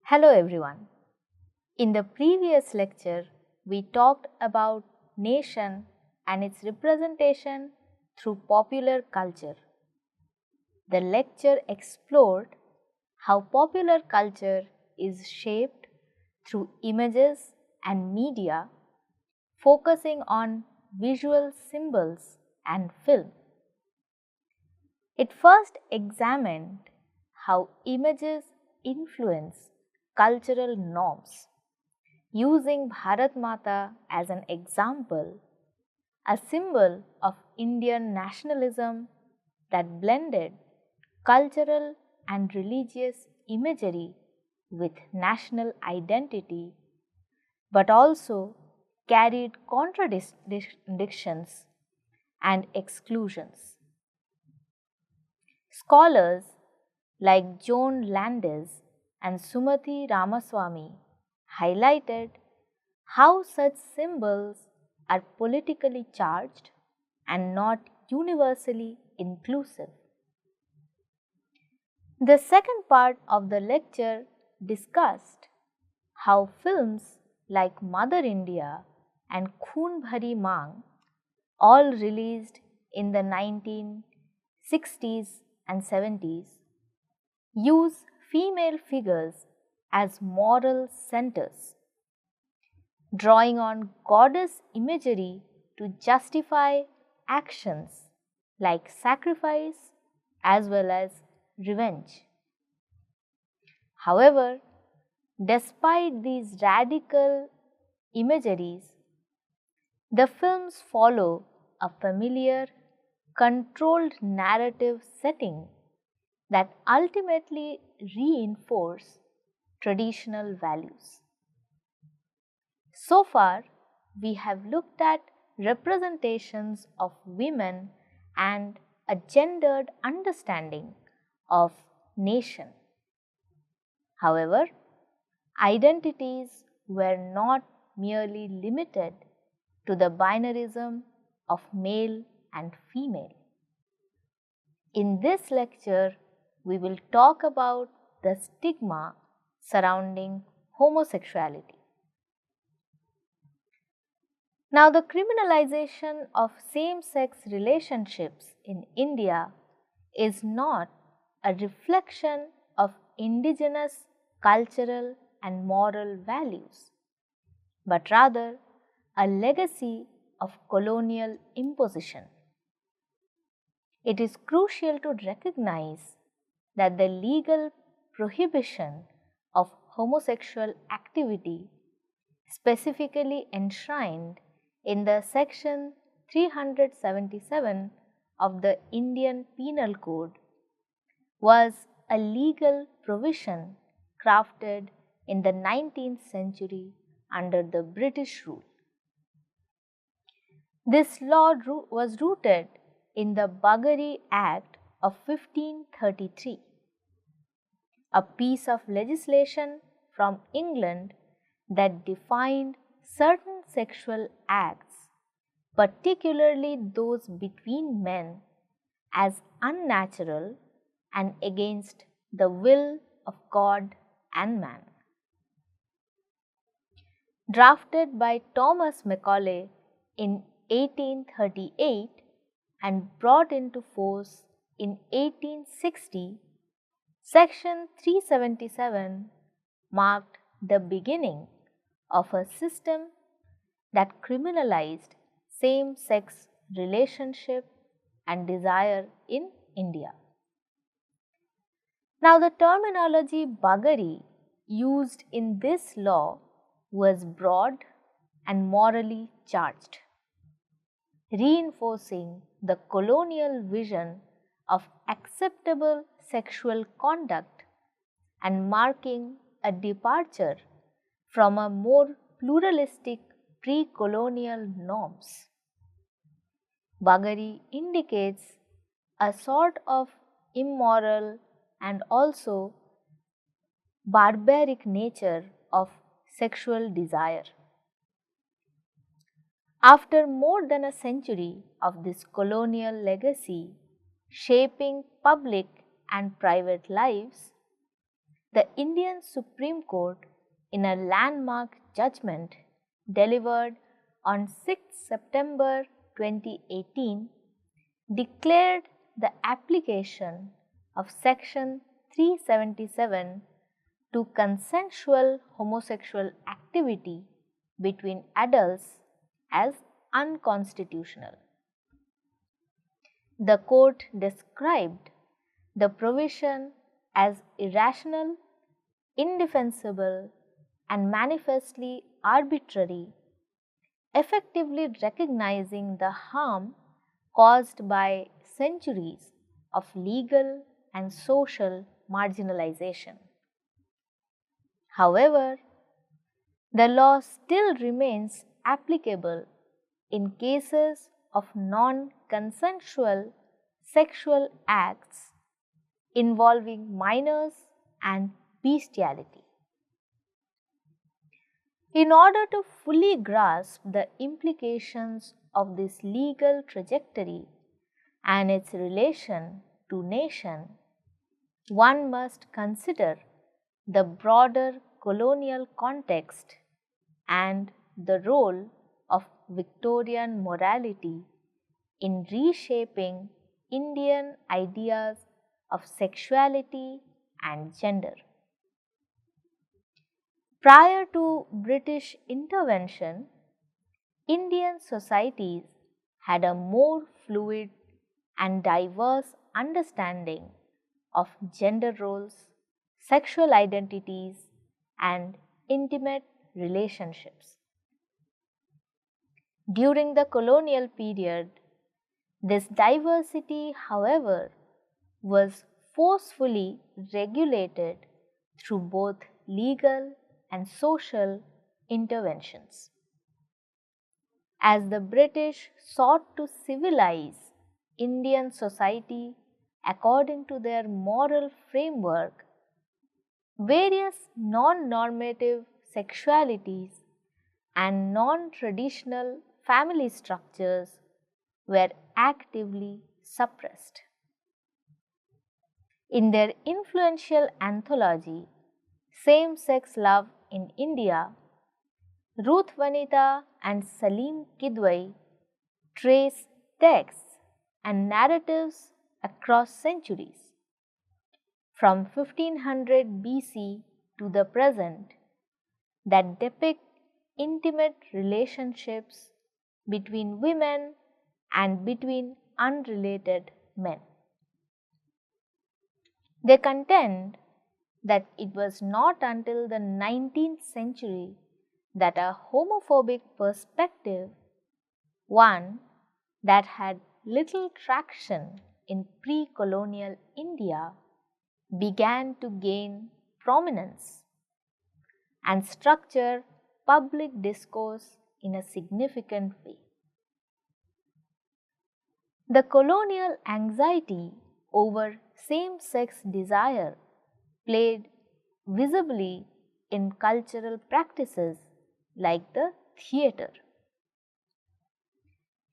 Hello everyone. In the previous lecture, we talked about nation and its representation through popular culture. The lecture explored how popular culture is shaped through images and media, focusing on visual symbols and film. It first examined how images influence cultural norms. Using Bharat Mata as an example, a symbol of Indian nationalism that blended cultural and religious imagery with national identity, but also carried contradictions and exclusions. Scholars like Joan Landis and Sumati Ramaswamy highlighted how such symbols are politically charged and not universally inclusive. The second part of the lecture discussed how films like Mother India and Khoon Bhari Maang, all released in the 1960s and 70s, use female figures as moral centers, drawing on goddess imagery to justify actions like sacrifice as well as revenge. However, despite these radical imageries, the films follow a familiar, controlled narrative setting that ultimately reinforce traditional values. So far, we have looked at representations of women and a gendered understanding of nation. However, identities were not merely limited to the binarism of male and female. In this lecture, we will talk about the stigma surrounding homosexuality. Now, the criminalization of same-sex relationships in India is not a reflection of indigenous cultural and moral values, but rather a legacy of colonial imposition. It is crucial to recognize that the legal prohibition of homosexual activity, specifically enshrined in the section 377 of the Indian Penal Code, was a legal provision crafted in the 19th century under the British rule. This law was rooted in the Bagheri Act of 1533, a piece of legislation from England that defined certain sexual acts, particularly those between men, as unnatural and against the will of God and man. Drafted by Thomas Macaulay in 1838 and brought into force in 1860, Section 377 marked the beginning of a system that criminalized same-sex relationship and desire in India. Now, the terminology Bagheri used in this law was broad and morally charged, reinforcing the colonial vision of acceptable sexual conduct and marking a departure from a more pluralistic pre-colonial norms. Bagheri indicates a sort of immoral and also barbaric nature of sexual desire. After more than a century of this colonial legacy shaping public and private lives, the Indian Supreme Court, in a landmark judgment delivered on 6 September 2018, declared the application of Section 377 to consensual homosexual activity between adults as unconstitutional. The court described the provision as irrational, indefensible, and manifestly arbitrary, effectively recognizing the harm caused by centuries of legal and social marginalization. However, the law still remains applicable in cases of non-consensual sexual acts involving minors and bestiality. In order to fully grasp the implications of this legal trajectory and its relation to nation, one must consider the broader colonial context and the role of Victorian morality in reshaping Indian ideas of sexuality and gender. Prior to British intervention, Indian societies had a more fluid and diverse understanding of gender roles, sexual identities, and intimate relationships. During the colonial period, this diversity, however, was forcefully regulated through both legal and social interventions. As the British sought to civilize Indian society according to their moral framework, various non-normative sexualities and non-traditional family structures were actively suppressed. In their influential anthology, Same-Sex Love in India, Ruth Vanita and Salim Kidwai trace texts and narratives across centuries, from 1500 BC to the present, that depict intimate relationships between women and between unrelated men. They contend that it was not until the 19th century that a homophobic perspective, one that had little traction in pre-colonial India, began to gain prominence and structure public discourse in a significant way. The colonial anxiety over same-sex desire played visibly in cultural practices like the theatre.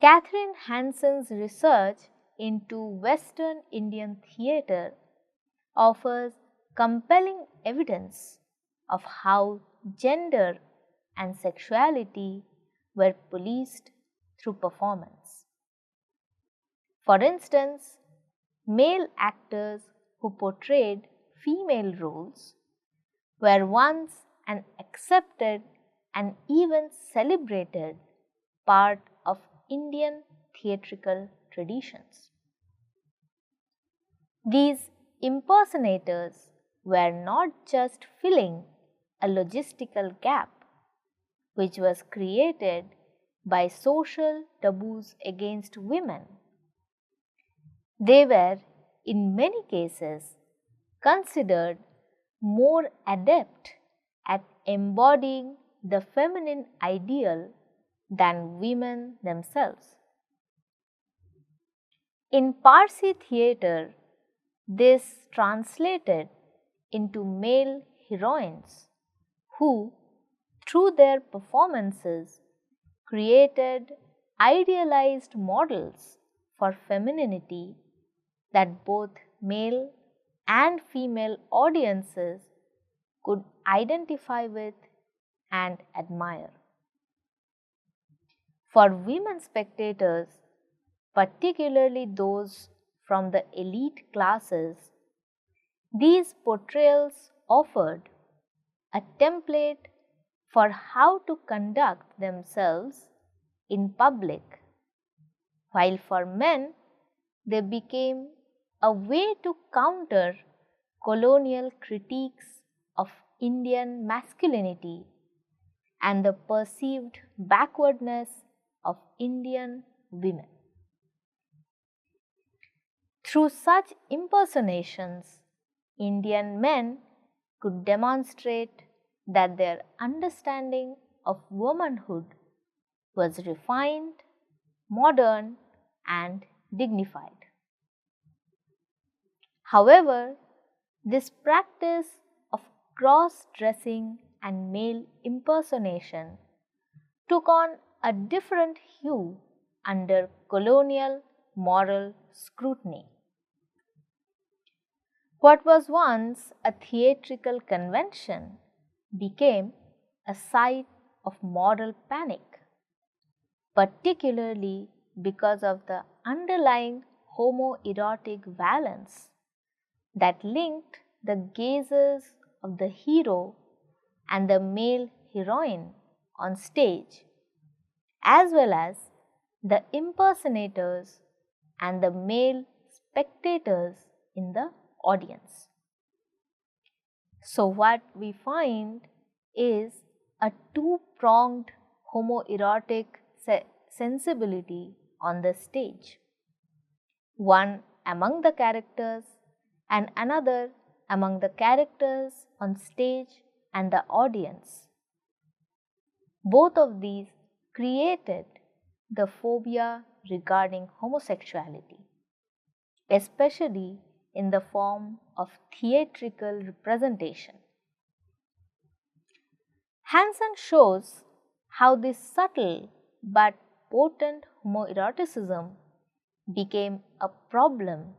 Catherine Hanson's research into Western Indian theatre offers compelling evidence of how gender and sexuality were policed through performance. For instance, male actors who portrayed female roles were once an accepted and even celebrated part of Indian theatrical traditions. These impersonators were not just filling a logistical gap which was created by social taboos against women. They were, in many cases, considered more adept at embodying the feminine ideal than women themselves. In Parsi theatre, this translated into male heroines who, through their performances, created idealized models for femininity that both male and female audiences could identify with and admire. For women spectators, particularly those from the elite classes, these portrayals offered a template for how to conduct themselves in public, while for men they became a way to counter colonial critiques of Indian masculinity and the perceived backwardness of Indian women. Through such impersonations, Indian men could demonstrate that their understanding of womanhood was refined, modern, and dignified. However, this practice of cross-dressing and male impersonation took on a different hue under colonial moral scrutiny. What was once a theatrical convention became a site of moral panic, particularly because of the underlying homoerotic valence that linked the gazes of the hero and the male heroine on stage, as well as the impersonators and the male spectators in the audience. So, what we find is a two-pronged homoerotic sensibility on the stage, one among the characters and another among the characters on stage and the audience. Both of these created the phobia regarding homosexuality, especially in the form of theatrical representation. Hansen shows how this subtle but potent homoeroticism became a problem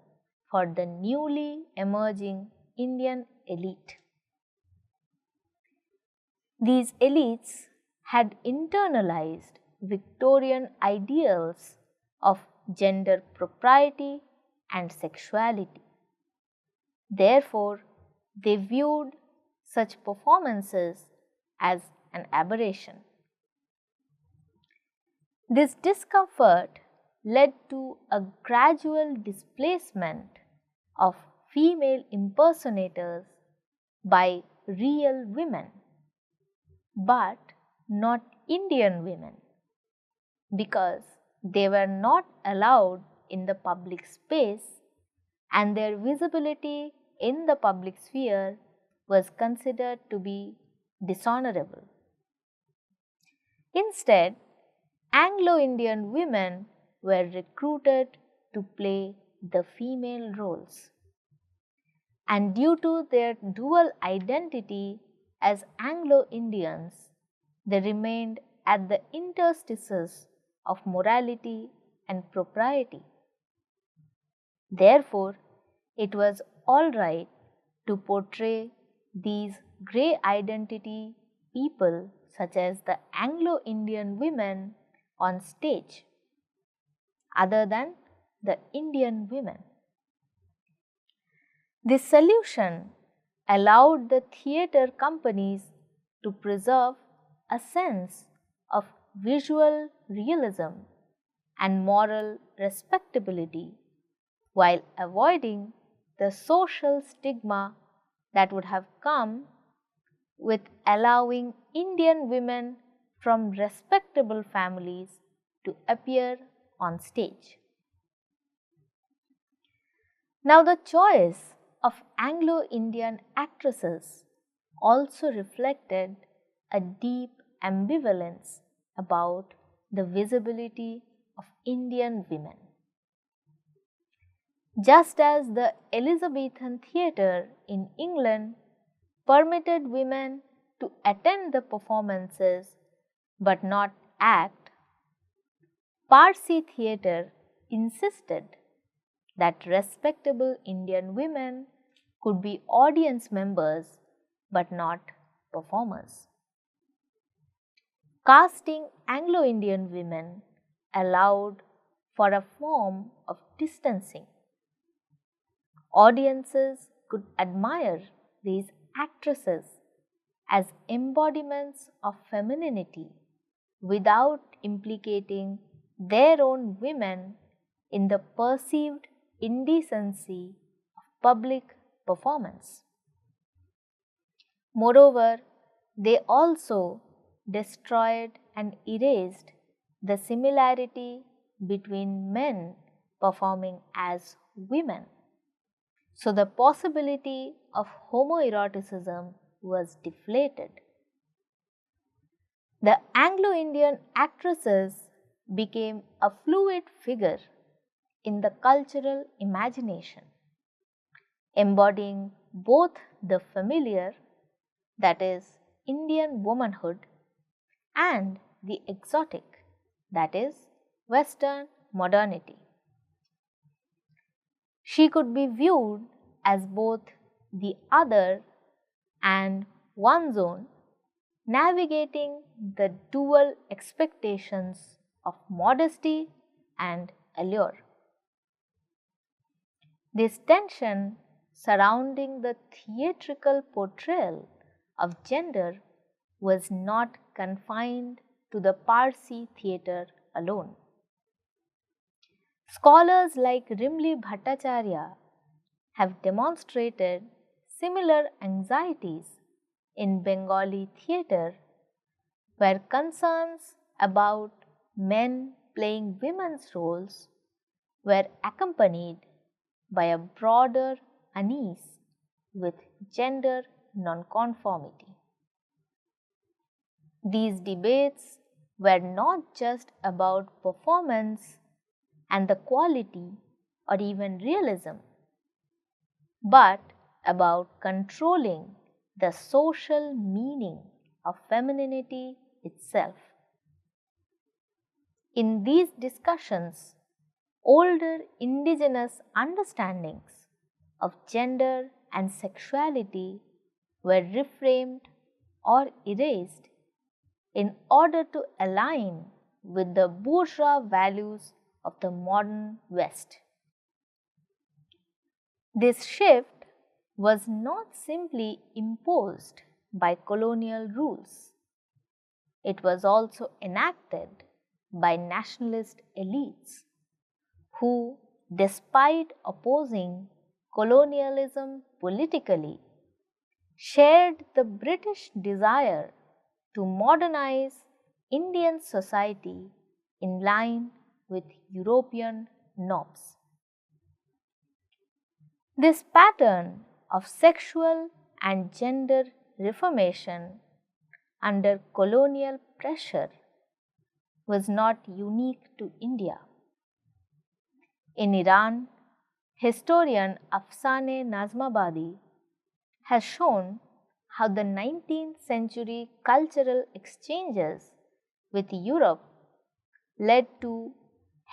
for the newly emerging Indian elite. These elites had internalized Victorian ideals of gender propriety and sexuality. Therefore, they viewed such performances as an aberration. This discomfort led to a gradual displacement of female impersonators by real women, but not Indian women, because they were not allowed in the public space and their visibility in the public sphere was considered to be dishonorable. Instead, Anglo-Indian women were recruited to play the female roles. And due to their dual identity as Anglo-Indians, they remained at the interstices of morality and propriety. Therefore, it was all right to portray these grey identity people such as the Anglo-Indian women on stage, other than the Indian women. This solution allowed the theatre companies to preserve a sense of visual realism and moral respectability while avoiding the social stigma that would have come with allowing Indian women from respectable families to appear on stage. Now, the choice of Anglo-Indian actresses also reflected a deep ambivalence about the visibility of Indian women. Just as the Elizabethan theatre in England permitted women to attend the performances but not act, Parsi theatre insisted that respectable Indian women could be audience members but not performers. Casting Anglo-Indian women allowed for a form of distancing. Audiences could admire these actresses as embodiments of femininity without implicating their own women in the perceived indecency of public performance. Moreover, they also destroyed and erased the similarity between men performing as women. So the possibility of homoeroticism was deflated. The Anglo-Indian actresses became a fluid figure in the cultural imagination, embodying both the familiar, that is, Indian womanhood, and the exotic, that is, Western modernity. She could be viewed as both the other and one's own, navigating the dual expectations of modesty and allure. This tension surrounding the theatrical portrayal of gender was not confined to the Parsi theatre alone. Scholars like Rimli Bhattacharya have demonstrated similar anxieties in Bengali theatre, where concerns about men playing women's roles were accompanied by a broader unease with gender nonconformity. These debates were not just about performance and the quality or even realism, but about controlling the social meaning of femininity itself. In these discussions, older indigenous understandings of gender and sexuality were reframed or erased in order to align with the bourgeois values of the modern West. This shift was not simply imposed by colonial rules. It was also enacted by nationalist elites who, despite opposing colonialism politically, shared the British desire to modernize Indian society in line with European norms. This pattern of sexual and gender reformation under colonial pressure was not unique to India. In Iran, historian Afsaneh Nazmabadi has shown how the 19th century cultural exchanges with Europe led to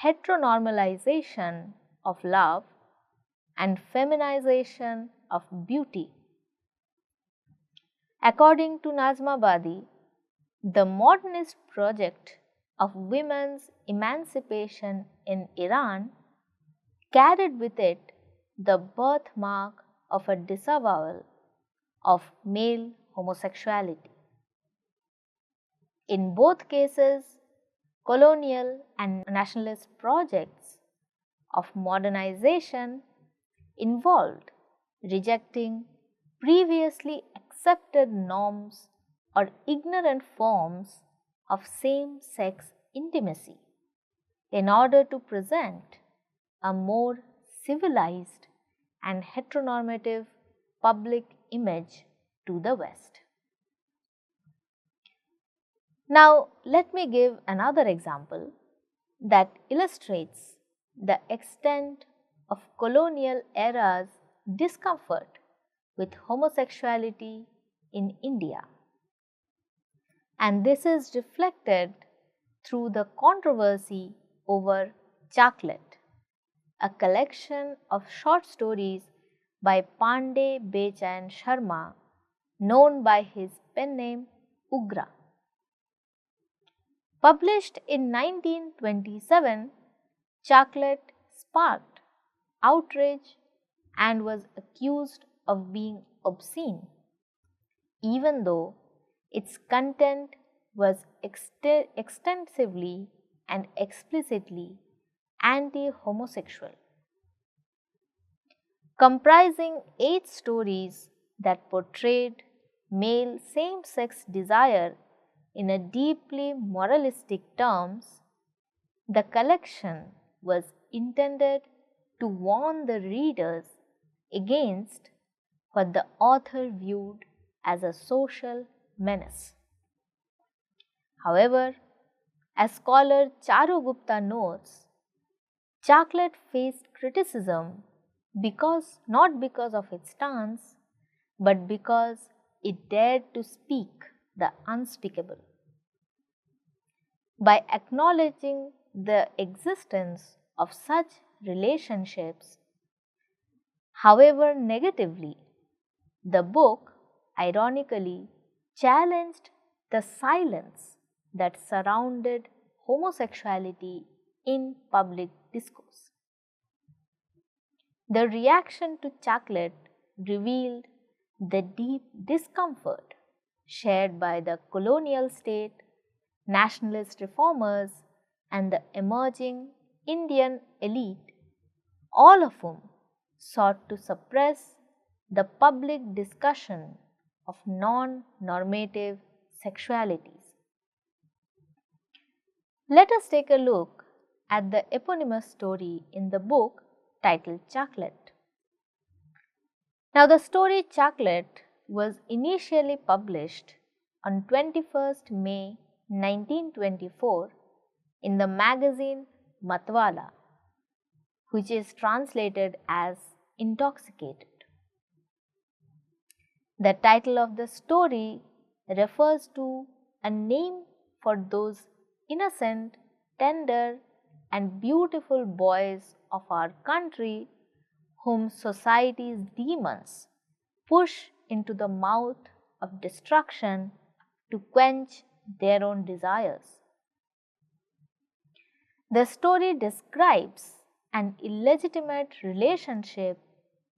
heteronormalization of love and feminization of beauty. According to Nazmabadi, the modernist project of women's emancipation in Iran carried with it the birthmark of a disavowal of male homosexuality. In both cases, colonial and nationalist projects of modernization involved rejecting previously accepted norms or ignorant forms of same-sex intimacy in order to present a more civilized and heteronormative public image to the West. Now, let me give another example that illustrates the extent of colonial era's discomfort with homosexuality in India. And this is reflected through the controversy over Chaklet, a collection of short stories by Pandey Bechan Sharma known by his pen name Ugra. Published in 1927, Chocolate sparked outrage and was accused of being obscene, even though its content was extensively and explicitly anti-homosexual. Comprising 8 stories that portrayed male same-sex desire in a deeply moralistic terms, the collection was intended to warn the readers against what the author viewed as a social menace. However, as scholar Charu Gupta notes, Chocolate faced criticism not because of its stance, but because it dared to speak the unspeakable. By acknowledging the existence of such relationships, however negatively, the book ironically challenged the silence that surrounded homosexuality in public discourse. The reaction to Chocolate revealed the deep discomfort shared by the colonial state, nationalist reformers, and the emerging Indian elite, all of whom sought to suppress the public discussion of non-normative sexualities. Let us take a look at the eponymous story in the book titled Chocolate. Now, the story Chocolate was initially published on 21st May 1924 in the magazine Matwala, which is translated as Intoxicated. The title of the story refers to a name for those innocent, tender, and beautiful boys of our country whom society's demons push into the mouth of destruction to quench their own desires. The story describes an illegitimate relationship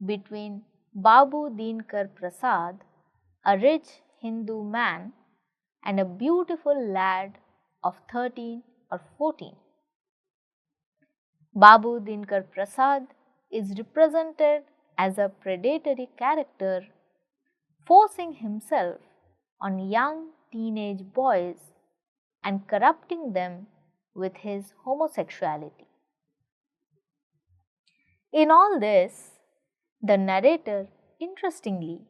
between Babu Dinkar Prasad, a rich Hindu man, and a beautiful lad of 13 or 14. Babu Dinkar Prasad is represented as a predatory character, forcing himself on young teenage boys and corrupting them with his homosexuality. In all this, the narrator, interestingly,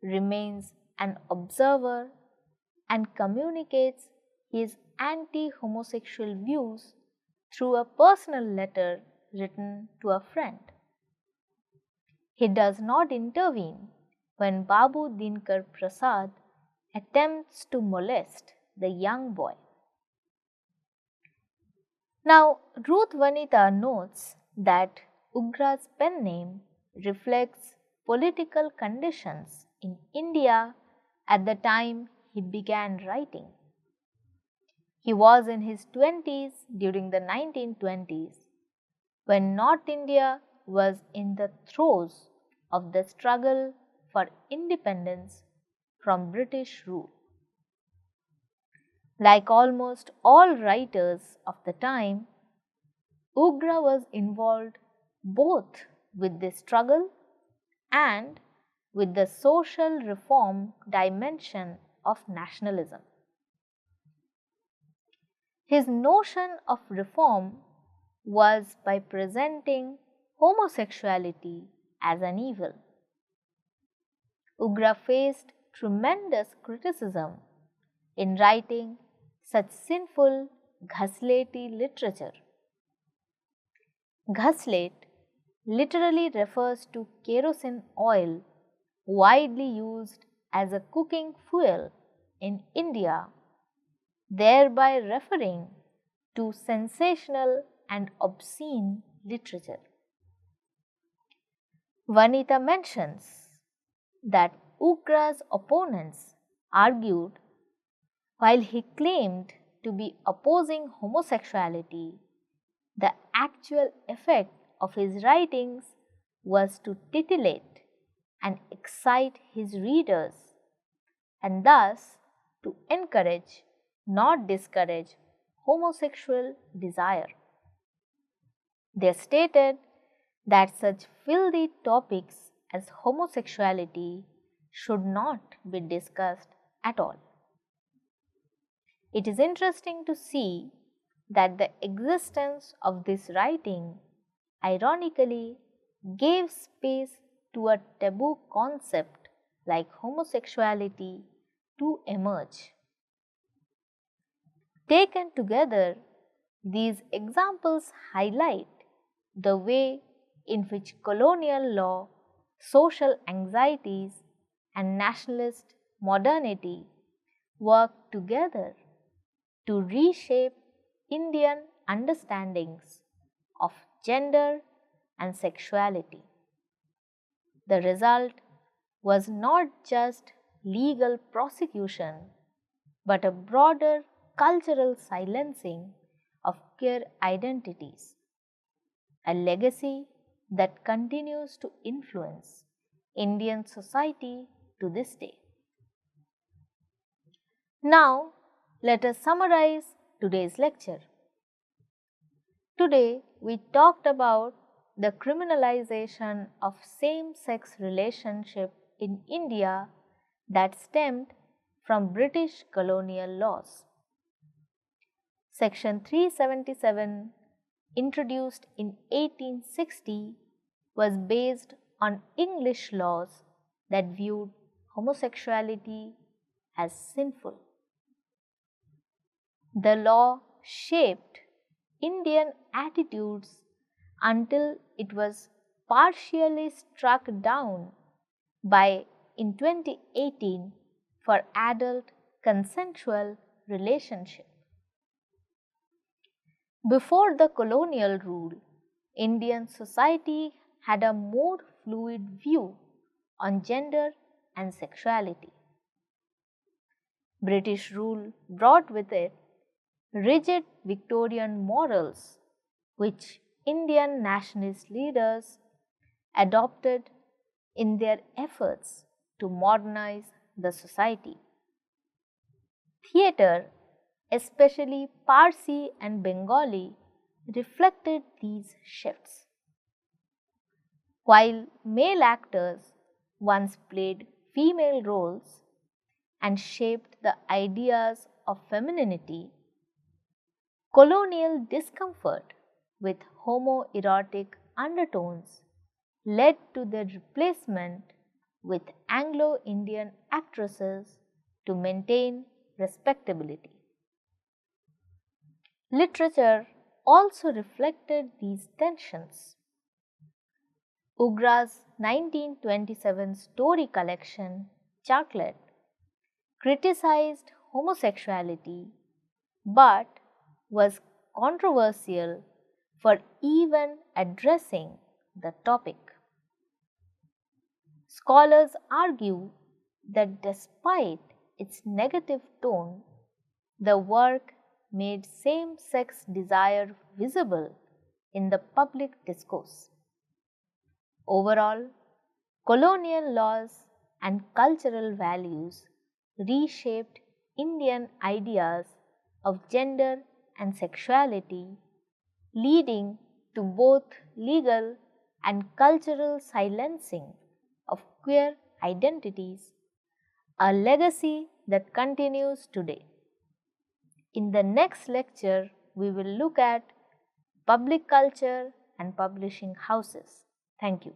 remains an observer and communicates his anti-homosexual views through a personal letter written to a friend. He does not intervene when Babu Dinkar Prasad attempts to molest the young boy. Now, Ruth Vanita notes that Ugra's pen name reflects political conditions in India at the time he began writing. He was in his 20s during the 1920s, when North India was in the throes of the struggle for independence from British rule. Like almost all writers of the time, Ugra was involved both with this struggle and with the social reform dimension of nationalism. His notion of reform was by presenting homosexuality as an evil. Ugra faced tremendous criticism in writing such sinful ghasleti literature. Ghaslate literally refers to kerosene oil widely used as a cooking fuel in India, thereby referring to sensational and obscene literature. Vanita mentions that Ugra's opponents argued, while he claimed to be opposing homosexuality, the actual effect of his writings was to titillate and excite his readers, and thus to encourage, not discourage, homosexual desire. They stated that such filthy topics as homosexuality should not be discussed at all. It is interesting to see that the existence of this writing ironically gave space to a taboo concept like homosexuality to emerge. Taken together, these examples highlight the way in which colonial law, social anxieties, and nationalist modernity work together to reshape Indian understandings of gender and sexuality. The result was not just legal prosecution, but a broader cultural silencing of queer identities, a legacy that continues to influence Indian society to this day. Now, let us summarize today's lecture. Today, we talked about the criminalization of same-sex relationship in India that stemmed from British colonial laws. Section 377, introduced in 1860, was based on English laws that viewed homosexuality as sinful. The law shaped Indian attitudes until it was partially struck down in 2018 for adult consensual relationship. Before the colonial rule, Indian society had a more fluid view on gender and sexuality. British rule brought with it rigid Victorian morals, which Indian nationalist leaders adopted in their efforts to modernize the society. Theatre, especially Parsi and Bengali, reflected these shifts. While male actors once played female roles and shaped the ideas of femininity, colonial discomfort with homoerotic undertones led to their replacement with Anglo-Indian actresses to maintain respectability. Literature also reflected these tensions. Ugra's 1927 story collection, Chocolate, criticized homosexuality but was controversial for even addressing the topic. Scholars argue that despite its negative tone, the work made same-sex desire visible in the public discourse. Overall, colonial laws and cultural values reshaped Indian ideas of gender and sexuality, leading to both legal and cultural silencing of queer identities, a legacy that continues today. In the next lecture, we will look at public culture and publishing houses. Thank you.